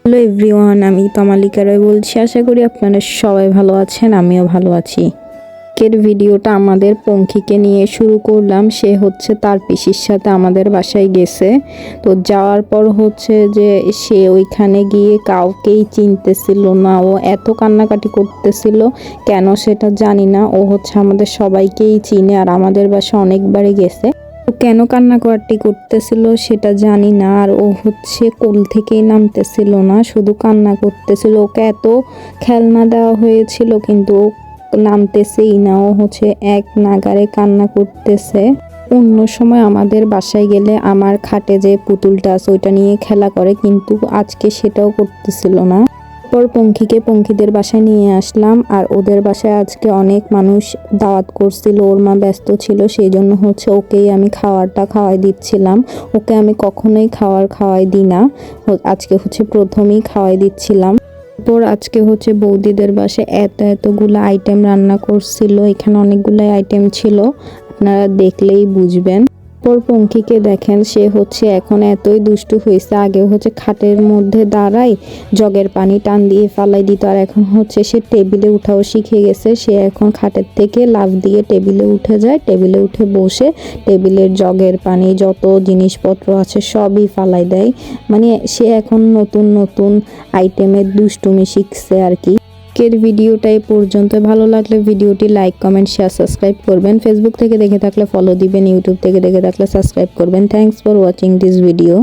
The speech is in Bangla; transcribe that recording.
হ্যালো এভরিওয়ান, আমি তমালিকা রয় বলছি। আশা করি আপনারা সবাই ভালো আছেন, আমিও ভালো আছি। আজকের ভিডিওটা আমাদের পঙ্খিকে নিয়ে শুরু করলাম। সে হচ্ছে তার পিসির সাথে আমাদের বাসায় গেছে। তো যাওয়ার পর হচ্ছে যে সে ওইখানে গিয়ে কাউকেই চিনতেছিল না। ও এত কান্নাকাটি করতেছিল, কেন সেটা জানি না। ও হচ্ছে আমাদের সবাইকেই চিনে আর আমাদের বাসায় অনেকবারই গেছে। ও কেন কান্নাকাটি করতেছিল সেটা জানি না। আর ও হচ্ছে কোল থেকেই নামতেছিল না, শুধু কান্না করতেছিল। ওকে এত খেলনা দেওয়া হয়েছিল কিন্তু ও নামতেছেই না। ও হচ্ছে এক নাগাড়ে কান্না করতেছে। অন্য সময় আমাদের বাসায় গেলে আমার খাটে যে পুতুলটা আছে ওইটা নিয়ে খেলা করে, কিন্তু আজকে সেটাও করতেছিল না। পর পঙ্খিদের বাসায় নিয়ে আসলাম। আর ওদের বাসায় আজকে অনেক মানুষ দাওয়াত করছিল, ওর মা ব্যস্ত ছিল, সেই জন্য হচ্ছে ওকেই আমি খাওয়ারটা খাওয়াই দিচ্ছিলাম। ওকে আমি কখনোই খাওয়াই দিই না, আজকে হচ্ছে প্রথমেই খাওয়াই দিচ্ছিলাম। তারপর আজকে হচ্ছে বৌদিদের বাসায় এতগুলো আইটেম রান্না করছিল। এখানে অনেকগুলো আইটেম ছিল, আপনারা দেখলেই বুঝবেন। পর পঙ্খিকে দেখেন, সে হচ্ছে এখন এতই দুষ্টু হয়েছে। আগে হচ্ছে খাটের মধ্যে দাঁড়ায় জগের পানি টান দিয়ে ফালাই দিত, আর এখন হচ্ছে সে টেবিলে উঠাও শিখে গেছে। সে এখন খাটের থেকে লাফ দিয়ে টেবিলে উঠে যায়, টেবিলে উঠে বসে টেবিলের জগের পানি যত জিনিসপত্র আছে সবই ফালাই দেয়। মানে সে এখন নতুন নতুন আইটেমের দুষ্টুমি শিখছে আর কি। আজকের ভিডিওটা এই পর্যন্ত। ভালো লাগলে ভিডিওটি লাইক, কমেন্ট, শেয়ার, সাবস্ক্রাইব করবেন। ফেসবুক থেকে দেখে থাকলে ফলো দিবেন, ইউটিউব থেকে দেখে থাকলে সাবস্ক্রাইব করবেন। Thanks for watching this video.